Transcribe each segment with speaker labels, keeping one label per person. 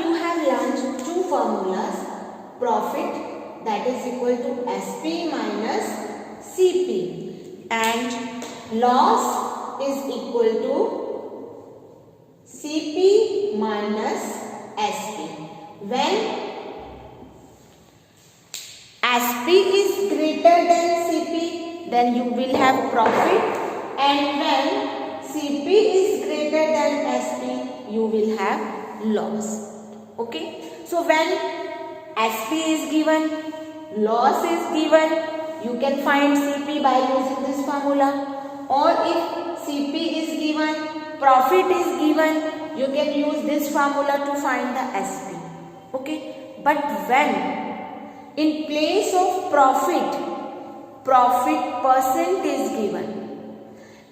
Speaker 1: you have learned two formulas. Profit, that is equal to SP minus CP, and loss is equal to CP minus SP. When SP is greater than CP, then you will have profit, and when CP is greater than SP, you will have loss. Okay, so when SP is given, loss is given, you can find CP by using this formula, or if CP is given, profit is given, you can use this formula to find the SP. Okay, but when in place of profit percent is given,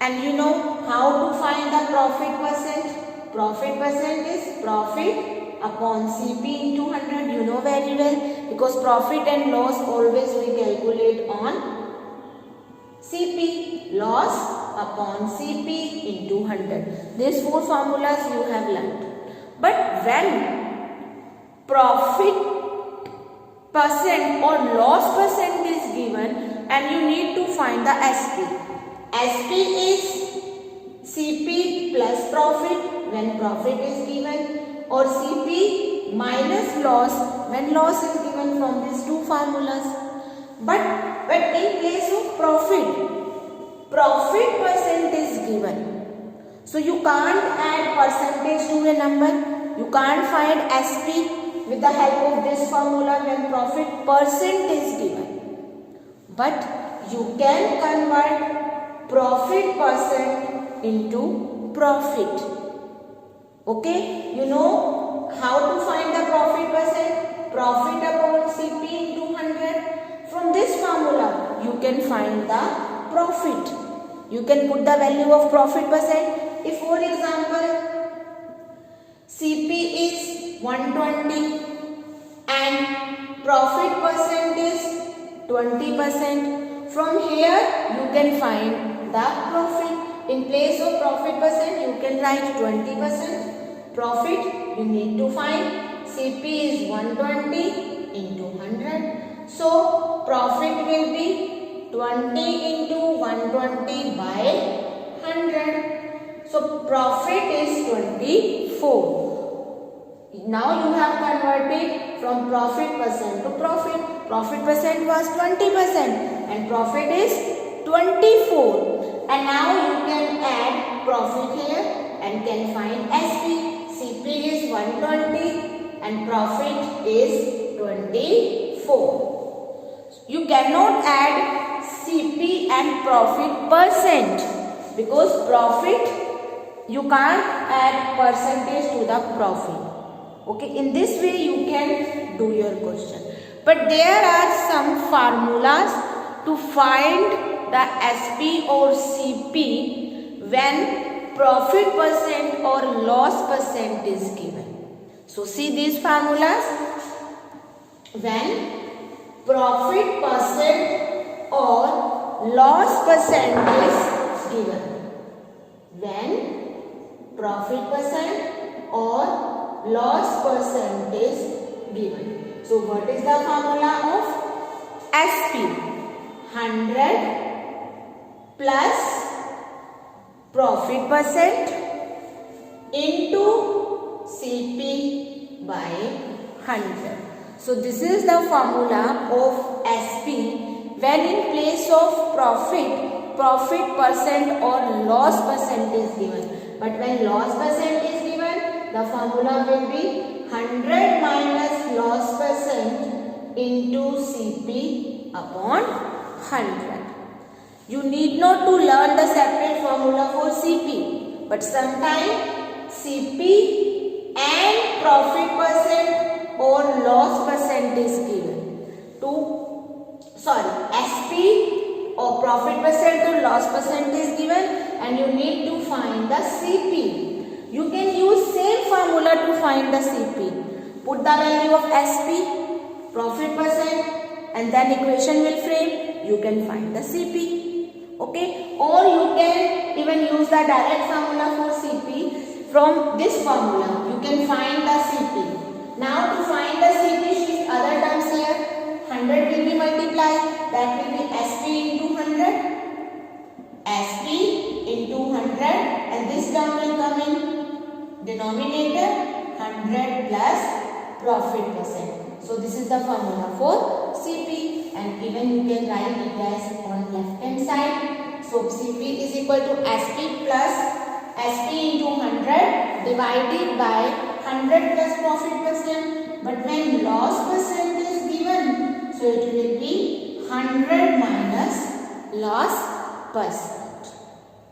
Speaker 1: and you know how to find the profit percent? Profit percent is profit upon CP into 100. You know very well, because profit and loss always we calculate on CP. Loss upon CP into 100. These four formulas you have learned. But when profit percent or loss percent is given, and you need to find the SP. SP is CP plus profit when profit is given, or CP minus loss when loss is given from these two formulas. But in place of profit percent is given. So you can't add percentage to a number. You can't find SP with the help of this formula when profit percent is given. But you can convert profit percent into profit. Okay, you know how to find the profit percent? Profit upon CP into 100. From this formula, you can find the profit. You can put the value of profit percent. If for example, CP is 120 and profit percent is 20%. From here, you can find the profit. In place of profit percent, you can write 20%. Profit, you need to find CP is 120 into 100. So, profit will be 20 into 120 by 100. So, profit is 24. Now, you have converted from profit percent to profit. Profit percent was 20% and profit is 24. And now you can add profit here and can find SP. CP is 120 and profit is 24. You cannot add CP and profit percent, because profit you can't add percentage to the profit. Okay, in this way you can do your question. But there are some formulas to find the SP or CP when profit percent or loss percent is given. So see these formulas. When profit percent or loss percent is given. When profit percent or loss percent is given. So what is the formula of SP? 100 plus profit percent into CP by 100. So this is the formula of SP when in place of profit percent or loss percent is given. But when loss percent is given, the formula will be 100 minus loss percent into CP upon 100. You need not to learn the separate formula for CP, but sometimes CP and profit percent or loss percent is given. SP or profit percent or loss percent is given, and you need to find the CP. You can use same formula to find the CP. Put the value of SP, profit percent, and then equation will frame. You can find the CP. Okay, or you can even use the direct formula for CP. From this formula, you can find the CP. Now to find the CP shift other terms here, 100 will be multiplied, that will be SP into 100, SP into 100, and this term will come in denominator 100 plus profit percent. So this is the formula for CP, and even you can write it as on left hand side. So CP is equal to SP plus SP into 100 divided by 100 plus profit percent. But when loss percent is given, so it will be 100 minus loss percent.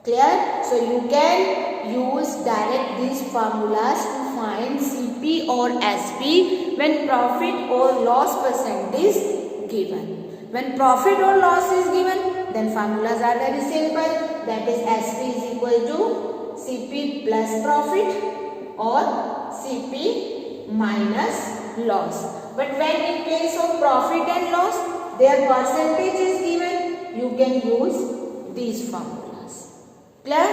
Speaker 1: Clear? So you can use direct these formulas to find CP or SP when profit or loss percent is given. When profit or loss is given, then formulas are very simple. That is SP is equal to CP plus profit or CP minus loss. But when in place of profit and loss, their percentage is given, you can use these formulas. Clear?